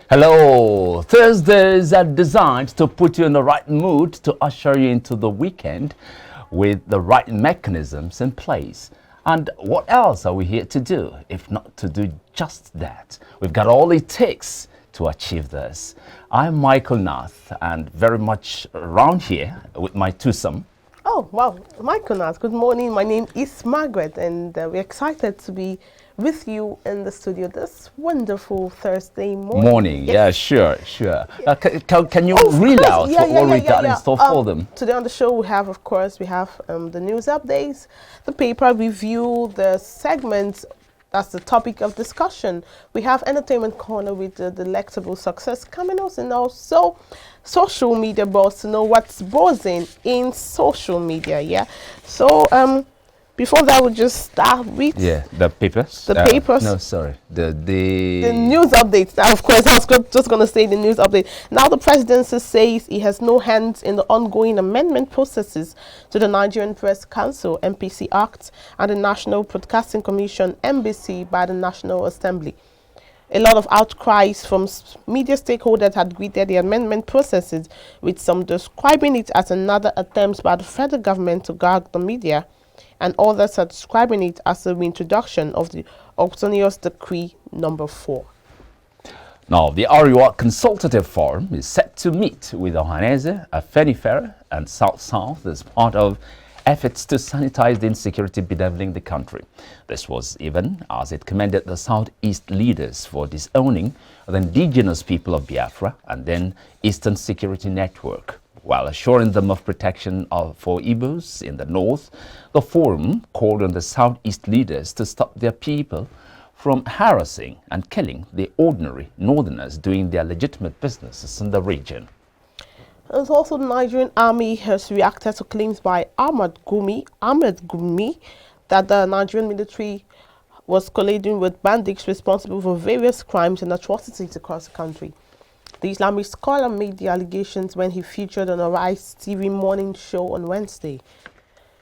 Hello! Thursdays are designed to put you in the right mood to usher you into the weekend with the right mechanisms in place. And what else are we here to do if not to do just that? We've got all it takes to achieve this. I'm Michael Nath and very much around here with my twosome. Oh, wow. Michael Nath, good morning. My name is Margaret and we're excited to be with you in the studio this wonderful Thursday morning. Yes. Yeah, sure. Can you read out what we got in store for them? Today on the show we have, of course, the news updates, the paper review, the segments. That's the topic of discussion. We have Entertainment Corner with the delectable success coming us, and also social media buzz to know what's buzzing in social media. Yeah. So before that, we'll just start with the papers. The papers. No, sorry. The news updates. Now, of course, I was just going to say the news update. Now, the presidency says he has no hands in the ongoing amendment processes to the Nigerian Press Council (NPC) Act and the National Broadcasting Commission (NBC) by the National Assembly. A lot of outcries from media stakeholders had greeted the amendment processes, with some describing it as another attempt by the federal government to gag the media, and others are describing it as a reintroduction of the Autonomous Decree No. 4. Now, the Ariwa Consultative Forum is set to meet with Ohanese, Afenifere, and South-South as part of efforts to sanitize the insecurity bedeviling the country. This was even as it commended the Southeast leaders for disowning the indigenous people of Biafra and then Eastern Security Network, while assuring them of protection for Igbos in the north. The forum called on the Southeast leaders to stop their people from harassing and killing the ordinary northerners doing their legitimate businesses in the region. And also, the Nigerian Army has reacted to claims by Ahmed Gumi that the Nigerian military was colluding with bandits responsible for various crimes and atrocities across the country. The Islamic scholar made the allegations when he featured on Arise TV morning show on Wednesday.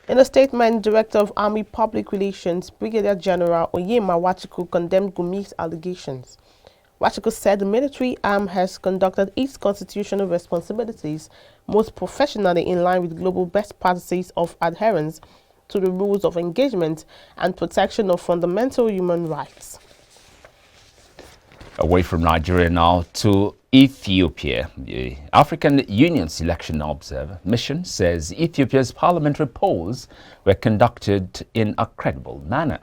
In a statement, Director of Army Public Relations, Brigadier General Oyema Wachiku, condemned Gumi's allegations. Wachiku said the military arm has conducted its constitutional responsibilities most professionally in line with global best practices of adherence to the rules of engagement and protection of fundamental human rights. Away from Nigeria now to Ethiopia. The African Union's election observer mission says Ethiopia's parliamentary polls were conducted in a credible manner.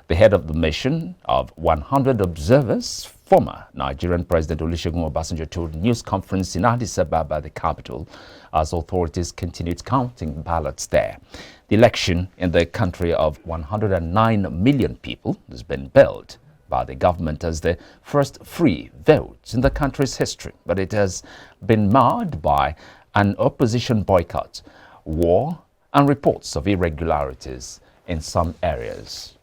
The head of the mission of 100 observers, former Nigerian President Olusegun Obasanjo, told a news conference in Addis Ababa, the capital, as authorities continued counting ballots there. The election in the country of 109 million people has been billed by the government as the first free vote in the country's history, but it has been marred by an opposition boycott, war, and reports of irregularities in some areas.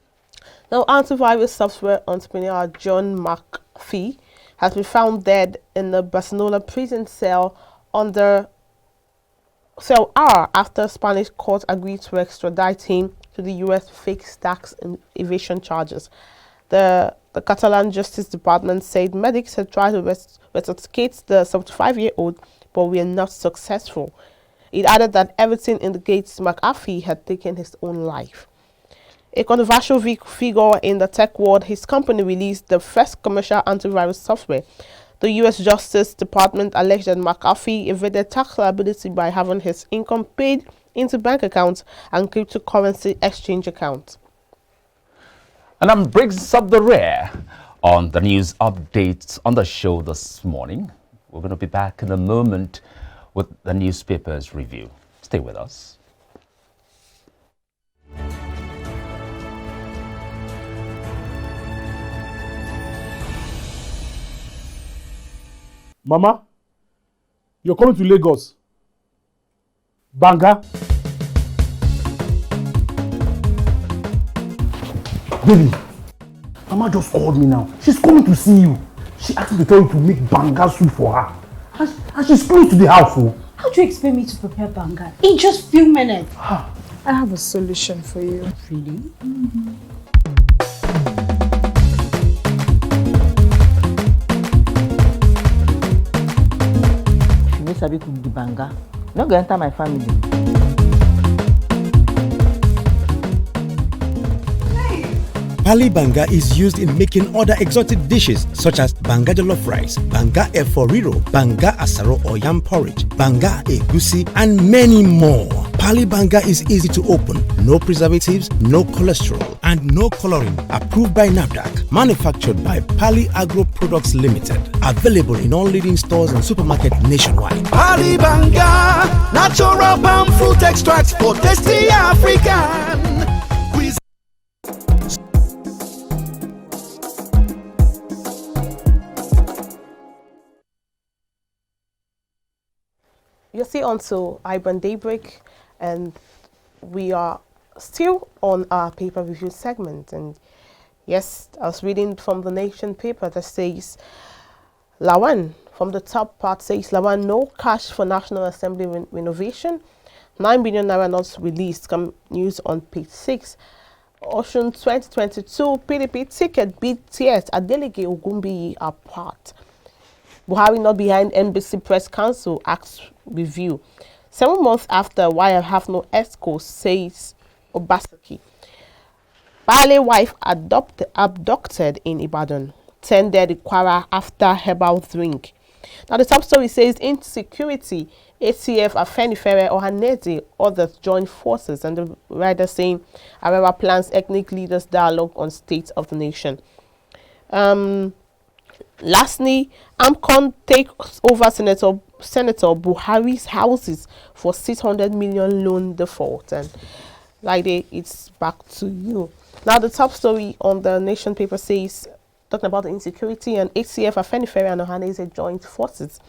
Now, antivirus software entrepreneur John McAfee has been found dead in the Barcelona prison cell under Cell R after Spanish court agreed to extradite him to the U.S. fake tax evasion charges. The Catalan Justice Department said medics had tried to resuscitate the 75-year-old, but were not successful. It added that everything indicates McAfee had taken his own life. A controversial figure in the tech world, his company released the first commercial antivirus software. The U.S. Justice Department alleged that McAfee evaded tax liability by having his income paid into bank accounts and cryptocurrency exchange accounts. And that brings up the rear on the news updates on the show this morning. We're going to be back in a moment with the newspaper's review. Stay with us. Mama, you're coming to Lagos. Banga. Baby, Mama just called me now. She's coming to see you. She asked me to tell you to make banga soup for her. And she's close to the house. Oh. How do you expect me to prepare banga in just few minutes? I have a solution for you. Really? sabi cook the banga. No go enter my family. Pali banga is used in making other exotic dishes such as banga jollof rice, banga efo riro, banga asaro or yam porridge, banga egusi, and many more. Pali banga is easy to open, no preservatives, no cholesterol, and no coloring. Approved by NAFDAC. Manufactured by Pali Agro Products Limited. Available in all leading stores and supermarkets nationwide. Pali banga, natural palm fruit extract for tasty African. You're still on to iBrand Daybreak, and we are still on our paper review segment. And yes, I was reading from the Nation paper that says, Lawan, from the top part says, Lawan, no cash for National Assembly renovation, 9 billion naira not released. Come news on page 6. Ocean 2022 PDP ticket BTS Adeleke Ogumbi apart. Buhari not behind NBC Press Council asks review. 7 months after, why I have no ESCO, says Obaseki. Baale wife abducted in Ibadan. 10 dead in Kwara after herbal drink. Now the top story says insecurity, ACF, Afenifere, Ohaneze, others join forces, and the writer saying Arewa plans ethnic leaders dialogue on state of the nation. Lastly, AMCON takes over Senator Buhari's houses for 600 million loan default. And like it's back to you. Now the top story on the Nation paper says, talking about the insecurity, and HCF, Afenifere and Ohaneze joint forces.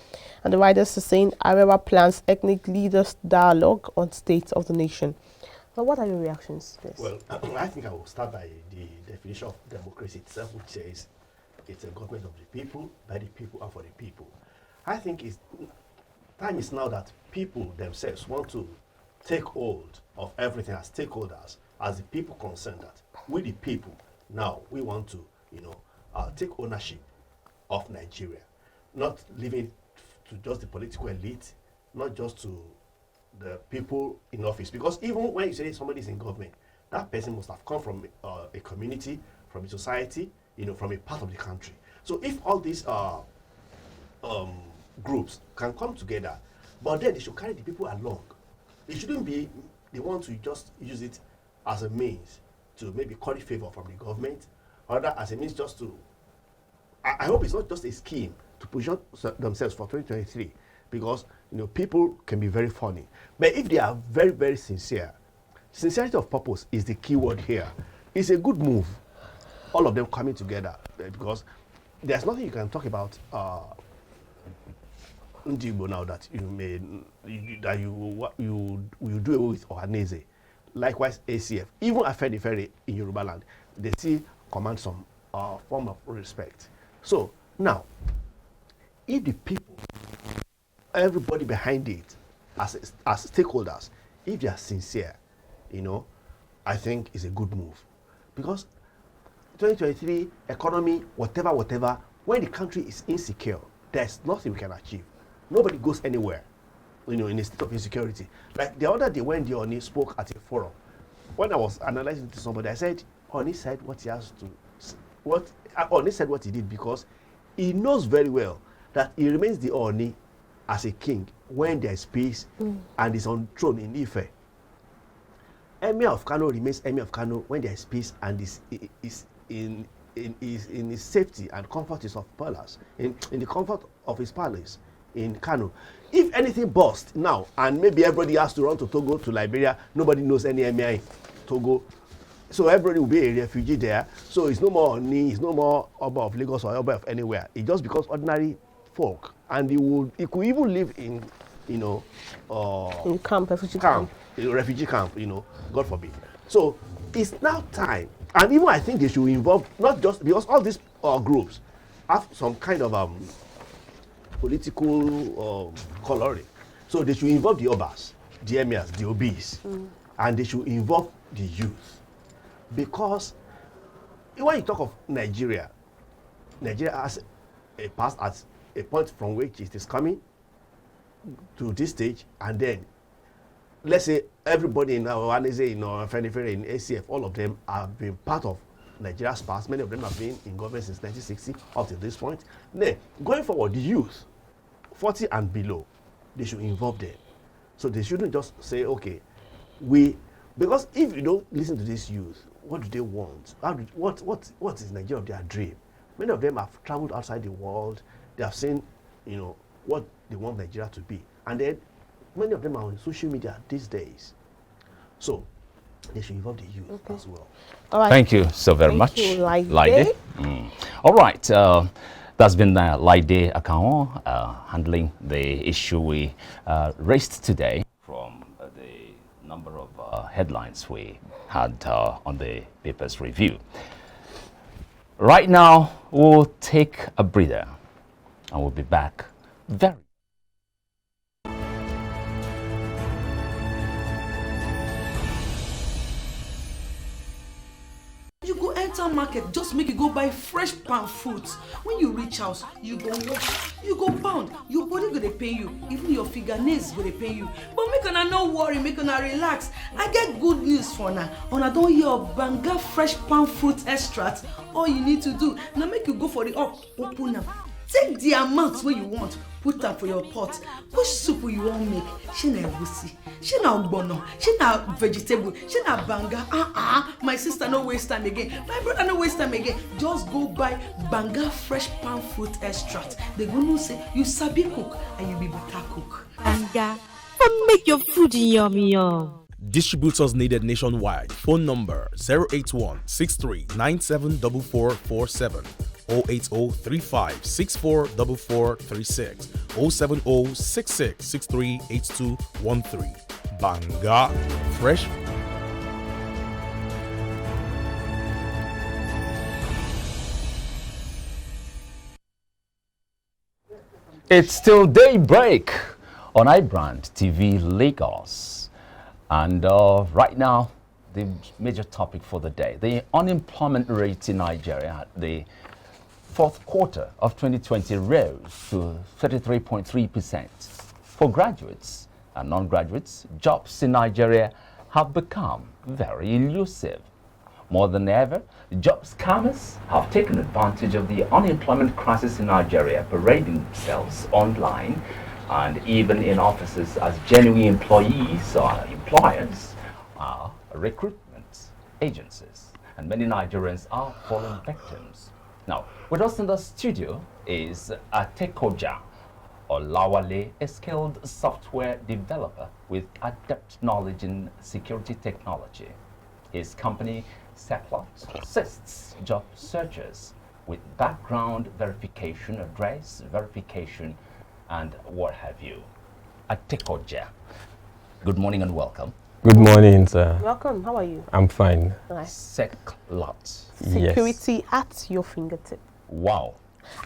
And the writers are saying Arewa plans ethnic leaders dialogue on state of the nation. Well, what are your reactions to this? Well, I think I will start by the definition of democracy itself, which says it's a government of the people, by the people, and for the people. I think time is now that people themselves want to take hold of everything as stakeholders, as the people concerned, that we the people, now we want to, take ownership of Nigeria, not leaving to just the political elite, not just to the people in office. Because even when you say somebody is in government, that person must have come from a community, from a society, from a part of the country. So if all these groups can come together, but then they should carry the people along. It shouldn't be they want to just use it as a means to maybe curry favor from the government, or that as a means just to, I hope it's not just a scheme to position themselves for 2023, because people can be very funny. But if they are very, very sincere, sincerity of purpose is the key word here. It's a good move, all of them coming together, because there's nothing you can talk about Ndibo now that you do away with Ohaneze. Likewise, ACF, even Afenifere in Yoruba land, they still command some form of respect. So now, if the people, everybody behind it, as stakeholders, if they are sincere, I think it's a good move, because 2023 economy, whatever, when the country is insecure, there's nothing we can achieve. Nobody goes anywhere, in a state of insecurity. Like the other day when the Oni spoke at a forum, when I was analyzing to somebody, I said, Oni said what he has to, Oni said what he did because he knows very well that he remains the Oni as a king when there is peace and is on throne in Ife. Emir of Kano remains Emir of Kano when there is peace and is in his safety and comfort of palace, in the comfort of his palace in Kano. If anything bursts now, and maybe everybody has to run to Togo, to Liberia, nobody knows any emir in Togo, so everybody will be a refugee there. So it's no more Oni, it's no more Oba of Lagos or Oba of anywhere. It just becomes ordinary folk, and he could even live in in refugee camp, God forbid. So it's now time, and even I think they should involve, not just because all these groups have some kind of political coloring, so they should involve the Obas, the emirs, the Obis, and they should involve the youth, because when you talk of Nigeria has a past at a point from which it is coming, to this stage, and then let's say everybody in our in ACF, all of them have been part of Nigeria's past. Many of them have been in government since 1960 up to this point. Then, going forward, the youth, 40 and below, they should involve them. So they shouldn't just say, okay, because if you don't listen to these youth, what do they want? What is Nigeria of their dream? Many of them have traveled outside the world. They have seen, what they want Nigeria to be. And then many of them are on social media these days. So they should involve the youth as well. All right. Thank you so very much. Thank you, Laide. All right. That's been Laide Akao handling the issue we raised today from the number of headlines we had on the paper's review. Right now, we'll take a breather and we'll be back very you go enter market, just make you go buy fresh palm fruits. When you reach house, you go wash, you go pound, your body go dey pain you, even your fingernails go dey pain you. But make una no worry, make una relax. I get good news for una. Una don hear of Banga fresh palm fruit extract. All you need to do na make you go for the open am. Take the amount wey you want, put am for your pot. Which soup you wan make? Shey na egusi, shey na ogbono, shey na vegetable, shey na banga. My sister no waste time again, my brother no waste time again. Just go buy Banga fresh palm fruit extract. They go know say you sabi cook and you be better cook. Banga, come make your food yummy yum. Distributors needed nationwide. Phone number 081 63 974447. 08035644436 07066638213. Banga Fresh. It's still Daybreak on iBrandTV Lagos. And right now, the major topic for the day, the unemployment rate in Nigeria, the fourth quarter of 2020 rose to 33.3%. For graduates and non-graduates, jobs in Nigeria have become very elusive. More than ever, job scammers have taken advantage of the unemployment crisis in Nigeria, parading themselves online and even in offices as genuine employees or employers are recruitment agencies. And many Nigerians are fallen victims. Now, with us in the studio is Atekoja Olawale, a skilled software developer with adept knowledge in security technology. His company, Seclot, assists job searchers with background verification, address verification, and what have you. Atekoja, good morning and welcome. Good morning, sir. Welcome. How are you? I'm fine. Nice. Seclot. Security at your fingertip. Wow.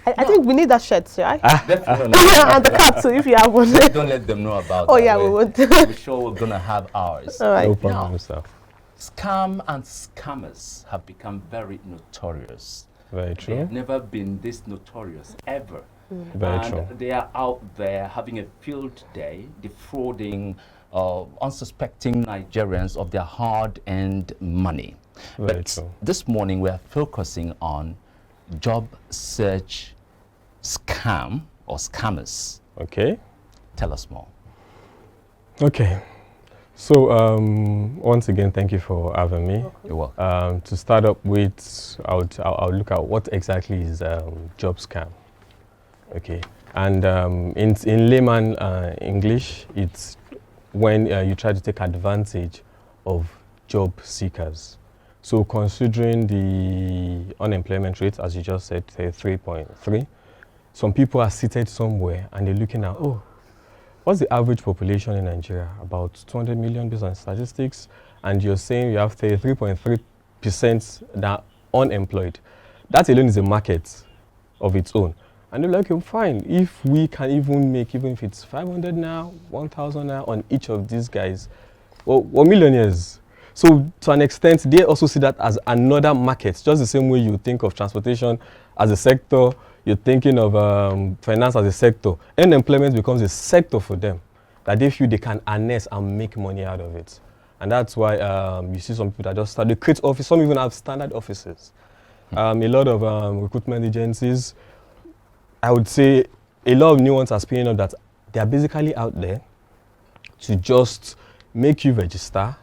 I think we need that shirt, sir. Right? Definitely. And the cap too, if you have one. Don't let them know about that. Oh, yeah, we won't. We're sure we're going to have ours. All right. No problem, sir. Scam and scammers have become very notorious. Very true. They've never been this notorious, ever. Very true. They are out there having a field day, defrauding unsuspecting Nigerians of their hard-earned money. Very true. This morning we are focusing on job search scam or scammers. Okay. Tell us more. Okay. So once again, thank you for having me. You're welcome. To start up with, I'll look at what exactly is job scam. Okay. And in layman English, it's when you try to take advantage of job seekers. So considering the unemployment rate, as you just said, 3.3, some people are seated somewhere and they're looking at, oh, what's the average population in Nigeria? About 200 million based on statistics. And you're saying you have 33.3% that are unemployed. That alone is a market of its own. And they're like, oh, fine, if we can even make, even if it's 500 now, 1,000 now on each of these guys, well, we're millionaires. So to an extent, they also see that as another market, just the same way you think of transportation as a sector, you're thinking of finance as a sector, unemployment becomes a sector for them that they feel they can harness and make money out of it. And that's why you see some people that just start, they create office, some even have standard offices. A lot of recruitment agencies, I would say a lot of new ones are spinning up that they are basically out there to just make you register,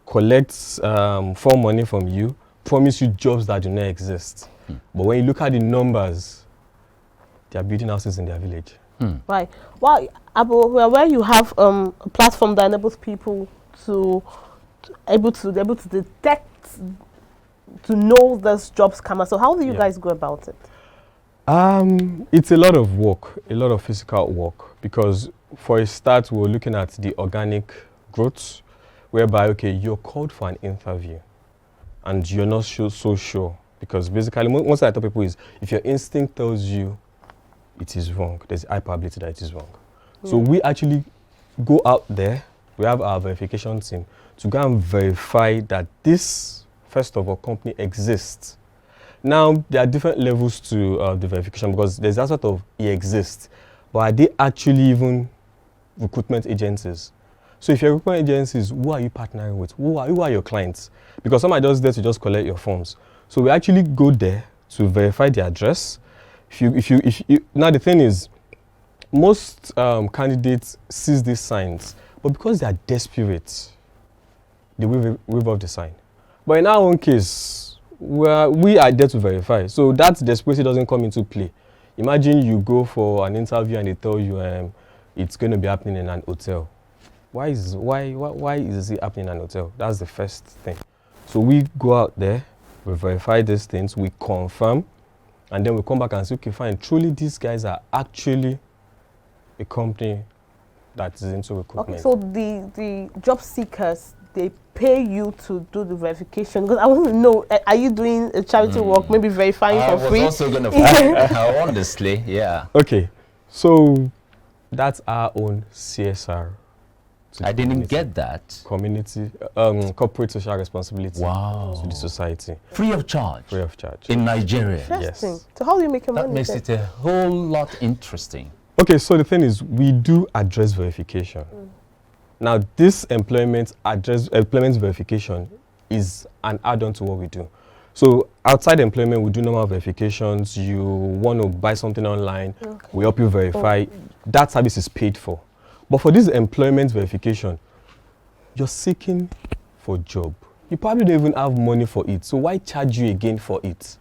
collect form money from you, promise you jobs that do not exist. But when you look at the numbers, they are building houses in their village. Right. Well, where you have a platform that enables people to able to detect, to know those job scammers. So how do you guys go about it? It's a lot of work, a lot of physical work, because for a start, we're looking at the organic growth, whereby, okay, you're called for an interview and you're not so sure, because basically, most I tell people is, if your instinct tells you it is wrong, there's a high probability that it is wrong. So we actually go out there, we have our verification team to go and verify that this, first of all, company exists. Now, there are different levels to the verification, because there's that sort of, it exists, but are they actually even recruitment agencies? So if you're recruitment agencies, who are you partnering with? Who are your clients? Because some are just there to just collect your forms. So we actually go there to verify the address. Now the thing is, most candidates see these signs, but because they are desperate, they will wave off the sign. But in our own case, we are there to verify. So that desperation doesn't come into play. Imagine you go for an interview and they tell you it's going to be happening in an hotel. Why is it happening in an hotel? That's the first thing. So we go out there, we verify these things, we confirm, and then we come back and say, okay, fine, truly these guys are actually a company that is into recruitment. Okay, so the job seekers, they pay you to do the verification? Because I want to know, are you doing a charity work, maybe verifying for free? I was also going to honestly, yeah. Okay, so that's our own CSR. I didn't get that. Community, corporate social responsibility to the society. Free of charge? Free of charge. In Nigeria? Interesting. Yes. So how do you make your money? That makes it a whole lot interesting. Okay, so the thing is, we do address verification. Now, this employment verification is an add-on to what we do. So outside employment, we do normal verifications. You want to buy something online, we help you verify. That service is paid for. But for this employment verification, you're seeking for a job. You probably don't even have money for it. So why charge you again for it?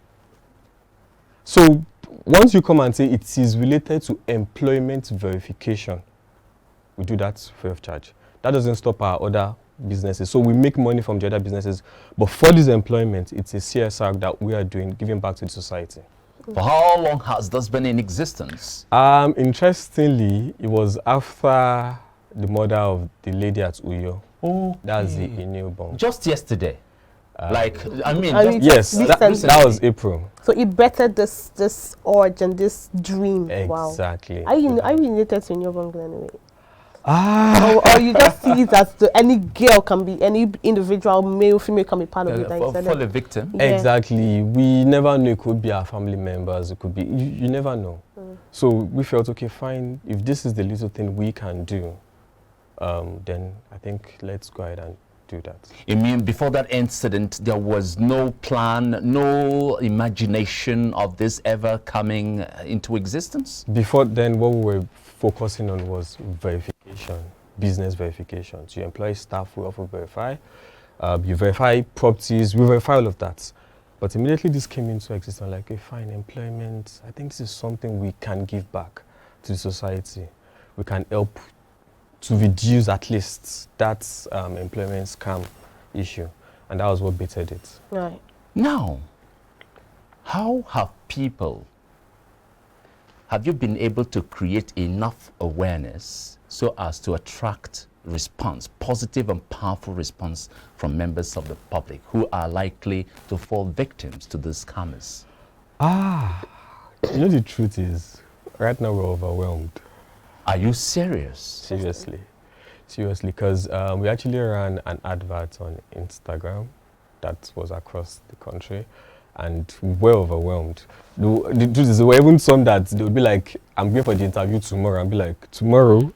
So once you come and say it is related to employment verification, we do that free of charge. That doesn't stop our other businesses. So we make money from the other businesses. But for this employment, it's a CSR that we are doing, giving back to the society. For how long has this been in existence? Interestingly, it was after the murder of the lady at Uyo. Oh, that's the newborn. Just yesterday. Yes, that was April. So it bettered this urge and this dream. Exactly. Wow. Are you related to newborn anyway? Or you just see it as any girl can be, any individual, male, female can be part of it. For the victim? Yeah. Exactly. We never know. It could be our family members. It could be, you never know. So we felt, okay, fine. If this is the little thing we can do, then I think let's go ahead and do that. You mean before that incident, there was no plan, no imagination of this ever coming into existence? Before then, what we were focusing on was verification, business verification. So you employ staff, we also verify. You verify properties, we verify all of that. But immediately this came into existence, like, okay, fine, employment, I think this is something we can give back to the society. We can help to reduce at least that employment scam issue. And that was what bettered it. Right. Now, how have you been able to create enough awareness so as to attract response, positive and powerful response from members of the public who are likely to fall victims to these scammers? You know, the truth is, right now we're overwhelmed. Are you serious? Seriously, because we actually ran an advert on Instagram that was across the country. and we're overwhelmed. The truth is, there were even some that they would be like, I'm going for the interview tomorrow. I'll be like, tomorrow?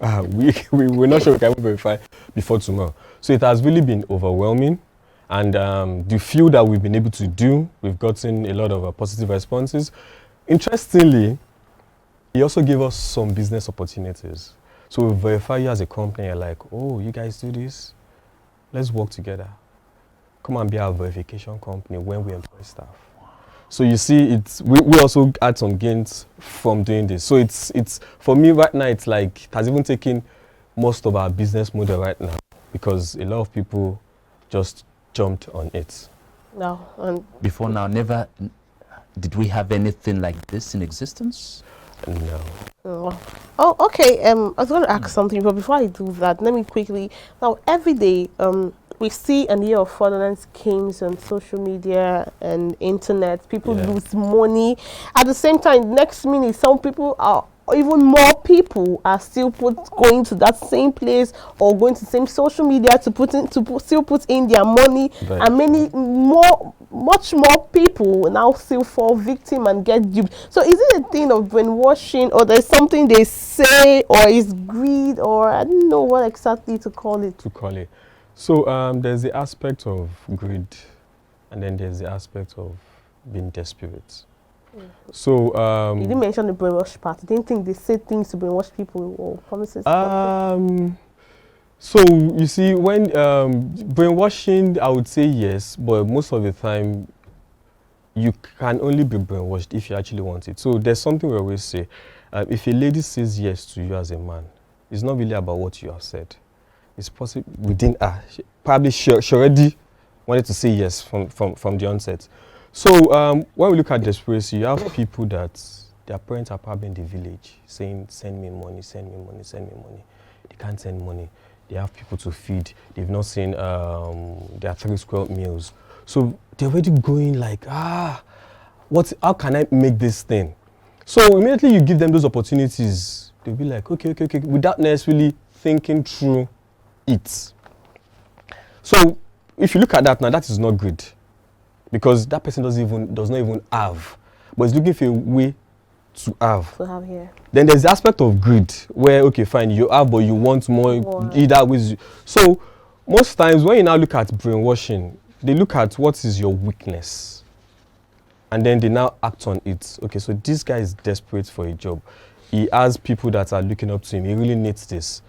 We're not sure we can verify before tomorrow. So it has really been overwhelming. And the few that we've been able to do, we've gotten a lot of positive responses. Interestingly, he also gave us some business opportunities. So we verify you as a company, you're like, oh, you guys do this? Let's work together. Come and be our verification company when we employ staff. So you see, we also had some gains from doing this. So it's for me right now, it's like it has even taken most of our business model right now because a lot of people just jumped on it. No, and before now, never did we have anything like this in existence? No. Oh, okay. I was going to ask something, but before I do that, let me quickly. Now, every day, we see and hear of fraudulent schemes on social media and internet. People lose money. At the same time, next minute, some people are, even more people are still going to that same place or going to the same social media to still put in their money, and much more people now still fall victim and get duped. So is it a thing of brainwashing, or there's something they say, or is greed, or I don't know what exactly to call it? So there's the aspect of greed, and then there's the aspect of being desperate. So you didn't mention the brainwash part. You didn't think they say things to brainwash people or promises? So you see, when brainwashing, I would say yes, but most of the time you can only be brainwashed if you actually want it. So there's something we always say: if a lady says yes to you as a man, it's not really about what you have said. It's possible within her. Probably she already wanted to say yes from the onset. So when we look at desperation, you have people that their parents are probably in the village saying, send me money, send me money, send me money. They can't send money. They have people to feed. They've not seen their 3 square meals. So they're already going like, how can I make this thing? So immediately you give them those opportunities, they'll be like, okay, without necessarily thinking through it. So if you look at that now, that is not good. Because that person does not even have, but is looking for a way to have. Then there's the aspect of greed, where okay, fine, you have, but you want more. Either with. So most times when you now look at brainwashing, they look at what is your weakness, and then they now act on it. Okay, so this guy is desperate for a job. He has people that are looking up to him. He really needs this.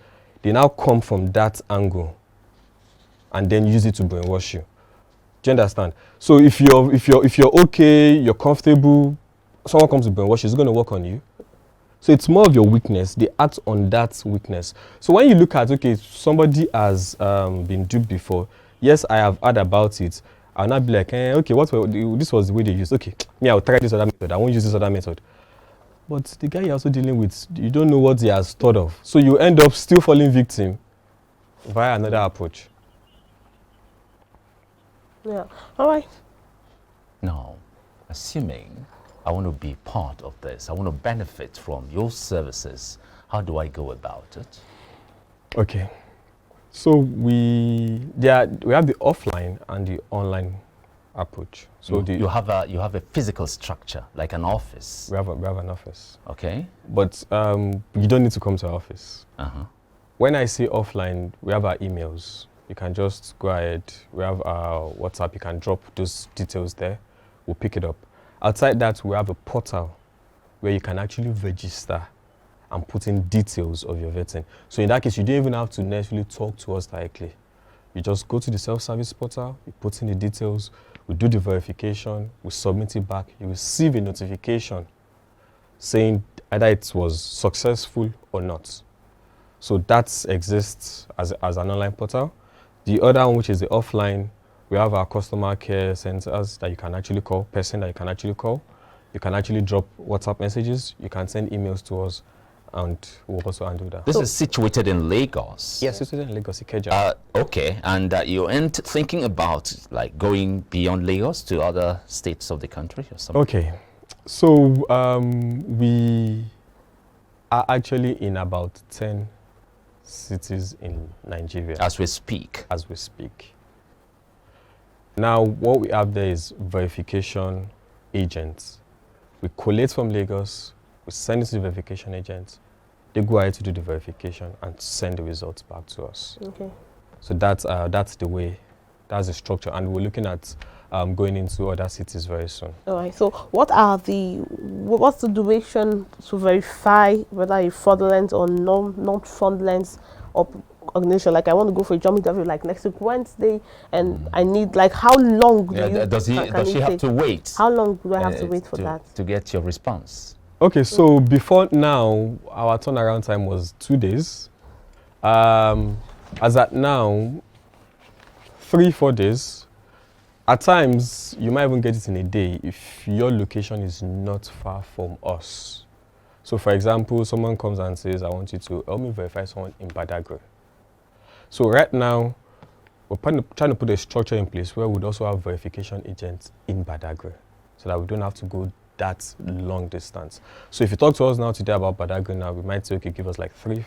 They now come from that angle, and then use it to brainwash you. Do you understand? So if you're okay, you're comfortable, someone comes to brainwash you, it's going to work on you. So it's more of your weakness. They act on that weakness. So when you look at, okay, somebody has been duped before, yes, I have heard about it. I'll not be like, okay, this was the way they used. Okay, me, I'll try this other method. I won't use this other method. But the guy you're also dealing with, you don't know what he has thought of. So you end up still falling victim via another approach. Yeah. All right. Now, assuming I want to be part of this, I want to benefit from your services, how do I go about it? Okay. So we have the offline and the online approach. So you have a physical structure, like an office. We have an office. Okay. But you don't need to come to our office. When I say offline, we have our emails. You can just go ahead. We have our WhatsApp. You can drop those details there. We'll pick it up. Outside that, we have a portal where you can actually register and put in details of your vetting. So in that case, you don't even have to necessarily talk to us directly. You just go to the self-service portal, you put in the details, we do the verification, we submit it back, you receive a notification saying either it was successful or not. So that exists as an online portal. The other one, which is the offline, we have our customer care centers that you can actually call, You can actually drop WhatsApp messages, you can send emails to us, and we'll also undo that. This is situated in Lagos? Yes, situated in Lagos, Ikeja. Okay, and you aren't thinking about like going beyond Lagos to other states of the country or something? Okay, so we are actually in about 10 cities in Nigeria. As we speak? As we speak. Now, what we have there is verification agents. We collate from Lagos, we send it to the verification agent. They go ahead to do the verification and send the results back to us. Okay. So that's the way, that's the structure, and we're looking at going into other cities very soon. All right. So what's the duration to verify whether a fraudulent or not fraudulent organization? Like I want to go for a job interview like next week Wednesday, and I need like how long does she have to wait? How long do I have to wait for that to get your response? Okay, so before now, our turnaround time was 2 days. As at now, 3-4 days. At times, you might even get it in a day if your location is not far from us. So for example, someone comes and says, I want you to help me verify someone in Badagry. So right now, we're trying to put a structure in place where we'd also have verification agents in Badagry, so that we don't have to go that long distance. So if you talk to us now today about Badagry now, we might say, okay, give us like 3-4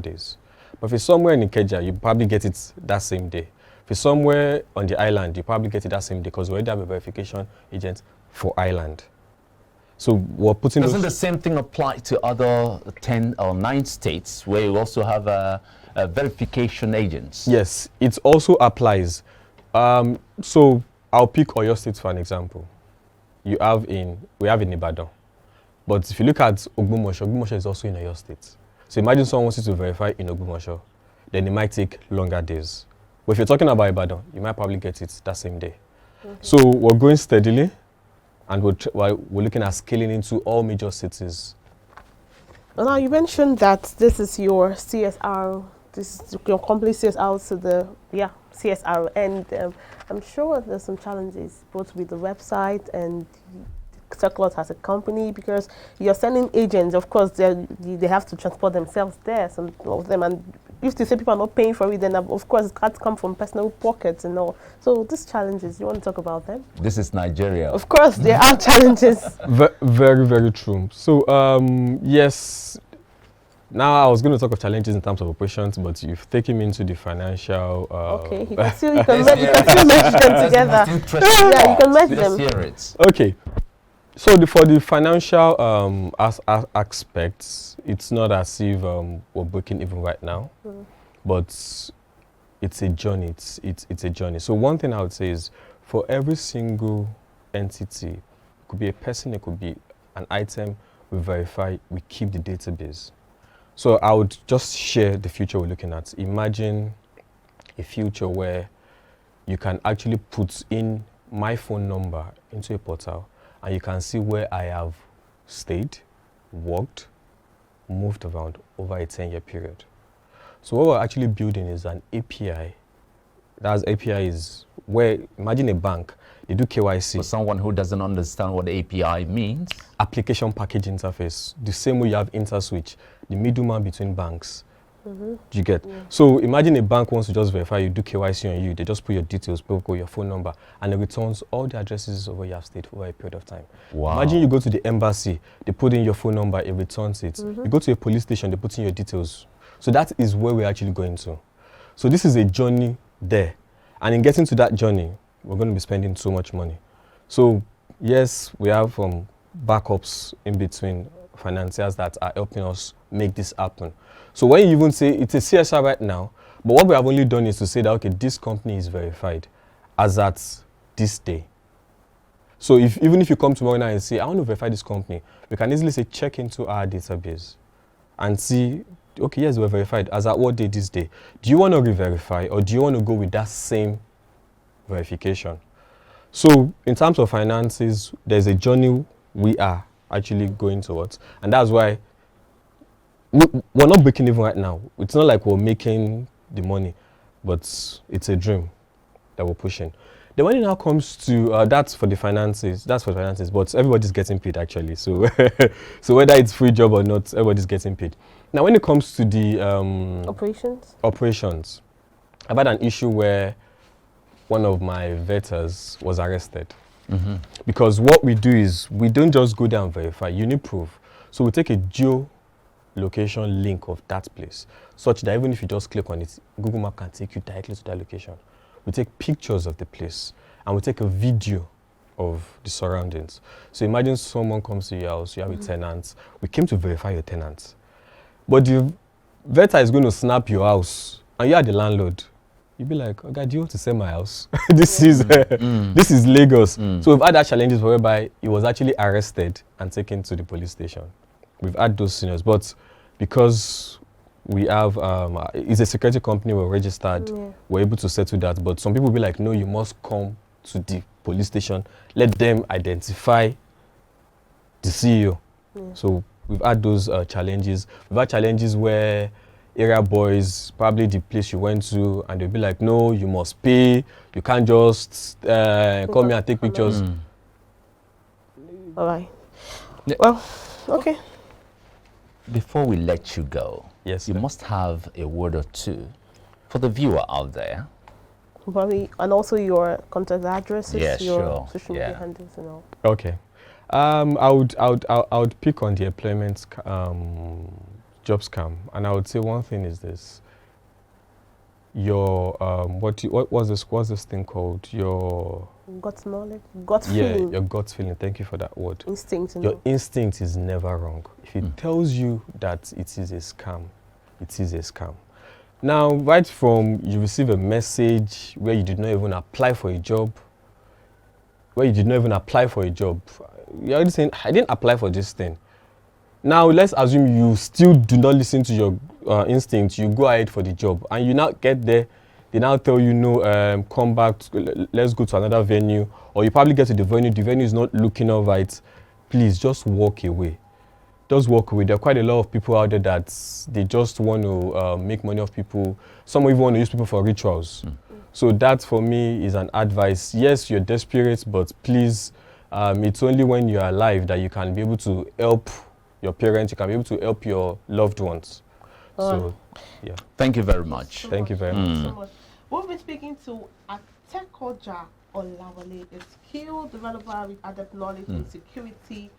days. But if it's somewhere in Ikeja, you probably get it that same day. If it's somewhere on the island, you probably get it that same day because we already have a verification agent for island. So we're putting Doesn't the same thing apply to other 10 or 9 states where you also have verification agents? Yes, it also applies. So I'll pick Oyo State for an example. We have in Ibadan. But if you look at Ogbomoso is also in Oyo State. So imagine someone wants you to verify in Ogbomoso, then it might take longer days. But if you're talking about Ibadan, you might probably get it that same day. Okay. So we're going steadily, and we're looking at scaling into all major cities. Well, now you mentioned that this is your CSR, this is your complete CSR to the CSR, and I'm sure there's some challenges both with the website and Circulate as a company, because you're sending agents. Of course, they have to transport themselves there, some of them, and if they say people are not paying for it, then of course it can't come from personal pockets and all. So these challenges, you want to talk about them? This is Nigeria. Of course, there are challenges. Very, very true. So yes. Now I was going to talk of challenges in terms of operations, but you've taken me into the financial. Okay, you can still merge them together. Yeah, you can merge them. Hear it. Okay. So for the financial aspects, it's not as if we're breaking even right now, but it's a journey. It's a journey. So one thing I would say is, for every single entity, it could be a person, it could be an item, we verify, we keep the database. So I would just share the future we're looking at. Imagine a future where you can actually put in my phone number into a portal, and you can see where I have stayed, worked, moved around over a 10-year period. So what we're actually building is an API. That API is where, imagine a bank, they do KYC. For someone who doesn't understand what the API means? Application Package Interface. The same way you have InterSwitch, the middleman between banks. Do you get? Yeah. So imagine a bank wants to just verify you, do KYC on you, they just put your details, your phone number, and it returns all the addresses of where you have stayed over a period of time. Wow. Imagine you go to the embassy, they put in your phone number, it returns it. You go to a police station, they put in your details. So that is where we're actually going to. So this is a journey there. And in getting to that journey, we're going to be spending so much money. So yes, we have backups in between, financiers that are helping us make this happen. So when you even say it's a CSR right now, but what we have only done is to say that, okay, this company is verified as at this day. So even if you come tomorrow night and say, I want to verify this company, we can easily say, check into our database and see, okay, yes, we're verified as at what day this day. Do you want to re-verify, or do you want to go with that same verification? So in terms of finances, there's a journey we are actually going towards, and that's why we're not breaking even right now. It's not like we're making the money, but it's a dream that we're pushing. Then when it now comes to that's for the finances, but everybody's getting paid actually. So so whether it's free job or not, everybody's getting paid. Now when it comes to the operations, I've had an issue where one of my vetters was arrested. Because what we do is we don't just go there and verify, you need proof. So we take a geolocation link of that place, such that even if you just click on it, Google Map can take you directly to that location. We take pictures of the place, and we take a video of the surroundings. So imagine someone comes to your house, you have a tenant. We came to verify your tenants. But the vetter is going to snap your house and you are the landlord. You'll be like, oh God, do you want to sell my house? This is Lagos. So we've had that challenges whereby he was actually arrested and taken to the police station. We've had those scenarios, but because we have, it's a security company, we're registered, we're able to settle that. But some people will be like, no, you must come to the police station, let them identify the CEO. So we've had those challenges. We've had challenges where area boys, probably the place you went to, and they'll be like, no, you must pay. You can't just come here and take pictures. All right. Well, okay. Before we let you go, yes, you must have a word or two for the viewer out there. Probably, and also your contact addresses, your social media handles and all. Okay. I would pick on the employment job scam, and I would say one thing is this: your what's this thing called? Your gut knowledge, gut feeling. Your gut feeling. Thank you for that word. Instinct. Your instinct is never wrong. If it tells you that it is a scam, it is a scam. Now, right from you receive a message where you did not even apply for a job, you're already saying, I didn't apply for this thing. Now, let's assume you still do not listen to your instinct. You go ahead for the job, and you now get there. They now tell you, no, come back, let's go to another venue. Or you probably get to the venue is not looking all right. Please, just walk away. Just walk away. There are quite a lot of people out there that they just want to make money off people. Some even want to use people for rituals. So that, for me, is an advice. Yes, you're desperate, but please, it's only when you're alive that you can be able to help your parents, you can be able to help your loved ones. So, yeah. Thank you very much. Thank you very much. We'll be speaking to Atekoja Olawale, a skilled developer with adept knowledge in security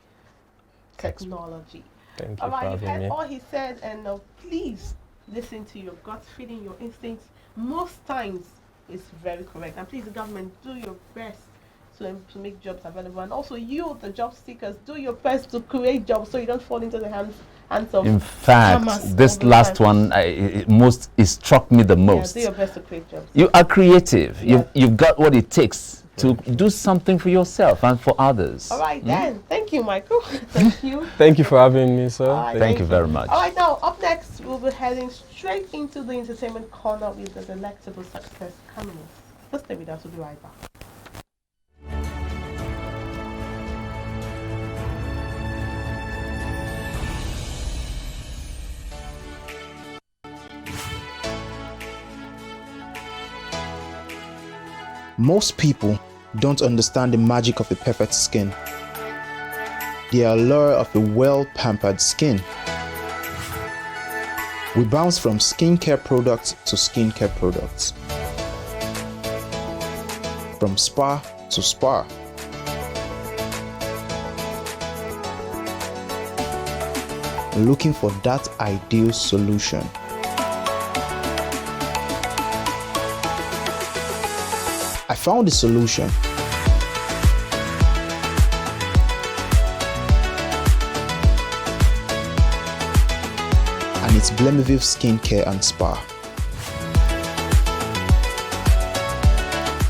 technology. Thank you for having me. All he said, and please listen to your gut feeling, your instincts. Most times it's very correct. And please, the government, do your best to make jobs available. And also you, the job seekers, do your best to create jobs so you don't fall into the hands of In fact, this last one, it struck me the most. Yeah, do your best to create jobs. You are creative. You've got what it takes to do something for yourself and for others. All right, then. Thank you, Michael. Thank you. Thank you for having me, sir. Right, thank you very much. All right, now, up next, we'll be heading straight into the entertainment corner with the delectable success coming. Just stay with us. We'll be right back. Most people don't understand the magic of a perfect skin, the allure of a well-pampered skin. We bounce from skincare products to skincare products, from spa to spa. Looking for that ideal solution. I found the solution. And it's Blemiville Skincare and Spa.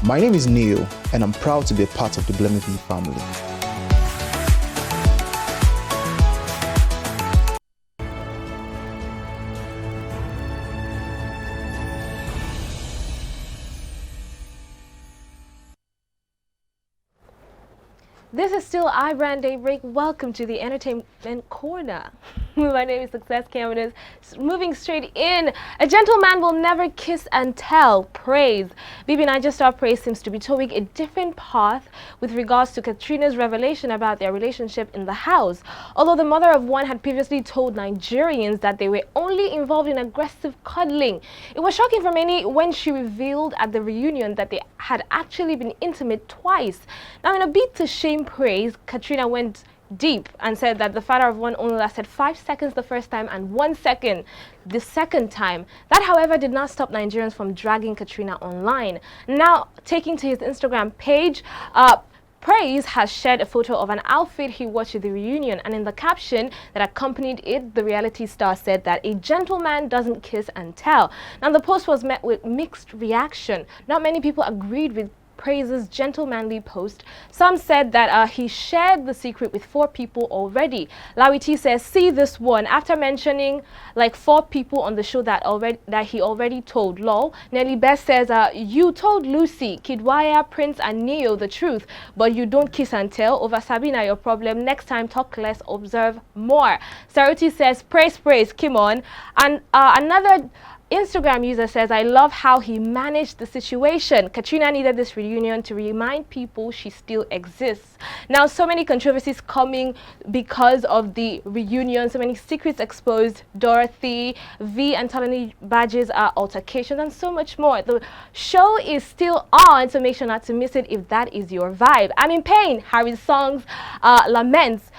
My name is Neil, and I'm proud to be a part of the Blemiville family. This is still iBrand Daybreak. Welcome to the Entertainment Corner. My name is Success Cameron. Moving straight in, a gentleman will never kiss and tell. Praise. BB Niger Star Praise seems to be towing a different path with regards to Katrina's revelation about their relationship in the house. Although the mother of one had previously told Nigerians that they were only involved in aggressive cuddling, it was shocking for many when she revealed at the reunion that they had actually been intimate twice. Now, in a bid to shame Praise, Katrina went deep and said that the father of one only lasted 5 seconds the first time and 1 second the second time. That, however, did not stop Nigerians from dragging Katrina online. Now, taking to his Instagram page, Praise has shared a photo of an outfit he wore to the reunion, and in the caption that accompanied it, the reality star said that a gentleman doesn't kiss and tell. Now, the post was met with mixed reaction. Not many people agreed with Praise's gentlemanly post. Some said that he shared the secret with 4 people already. Lawiti says, see this one, after mentioning like 4 people on the show that he already told. Lol. Nelly Best says, you told Lucy, Kidwaya, Prince and Neo the truth, but you don't kiss and tell. Over Sabina, your problem. Next time, talk less, observe more. Saruti says, praise, Kim on. And another Instagram user says, I love how he managed the situation. Katrina needed this reunion to remind people she still exists. Now, so many controversies coming because of the reunion, so many secrets exposed, Dorothy, V and Tolani Badges altercations, and so much more. The show is still on, so make sure not to miss it if that is your vibe. I'm in pain. Harry's songs laments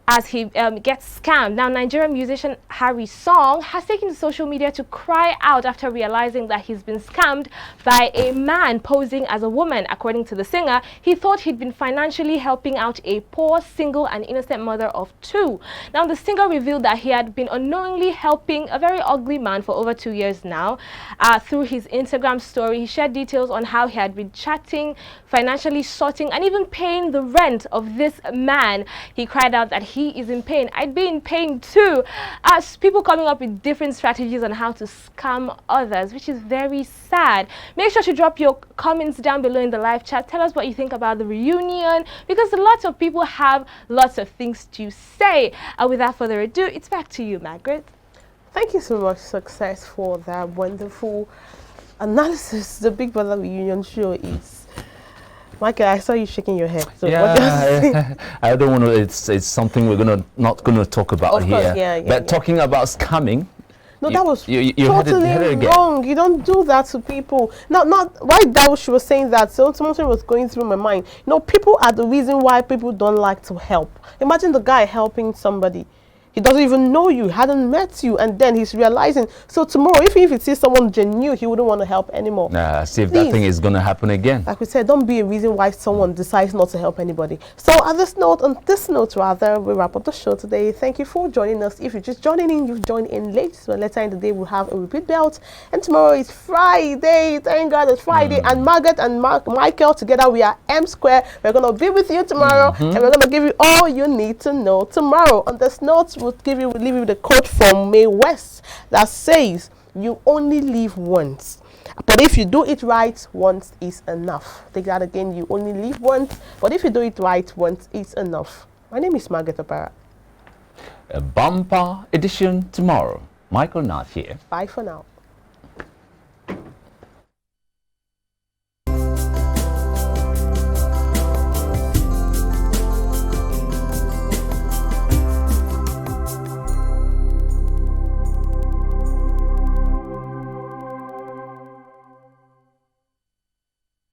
as he gets scammed. Now, Nigerian musician Harry Song has taken to social media to cry out after realizing that he's been scammed by a man posing as a woman. According to the singer, he thought he'd been financially helping out a poor, single and innocent mother of 2. Now, the singer revealed that he had been unknowingly helping a very ugly man for over 2 years now. Through his Instagram story, he shared details on how he had been chatting, financially sorting, and even paying the rent of this man. He cried out that he is in pain. I'd be in pain too. As people coming up with different strategies on how to scam others, which is very sad. Make sure to drop your comments down below in the live chat. Tell us what you think about the reunion, because lots of people have lots of things to say. Without further ado, it's back to you, Margaret. Thank you so much, Success, for that wonderful analysis. The Big Brother reunion show is. Michael, I saw you shaking your head. So yeah, I don't want to. It's something we're not gonna talk about here. But talking about scamming. No, that was totally wrong. You don't do that to people. Not right now. She was saying that, so something was going through my mind. You know, people are the reason why people don't like to help. Imagine the guy helping somebody. He doesn't even know you, hadn't met you, and then he's realizing. So tomorrow, if he sees someone genuine, he wouldn't want to help anymore. See if that thing is going to happen again. Like we said, don't be a reason why someone decides not to help anybody. So on this note, we wrap up the show today. Thank you for joining us. If you're just joining in, you've joined in late. So later in the day, we'll have a repeat belt. And tomorrow is Friday. Thank God it's Friday. And Margaret and Michael, together we are M Square. We're going to be with you tomorrow. And we're going to give you all you need to know tomorrow. On this note, we'll leave you with a quote from Mae West that says, you only live once, but if you do it right, once is enough. Take that again, you only live once, but if you do it right, once is enough. My name is Margaret Opara. A bumper edition tomorrow. Michael Nath here. Bye for now.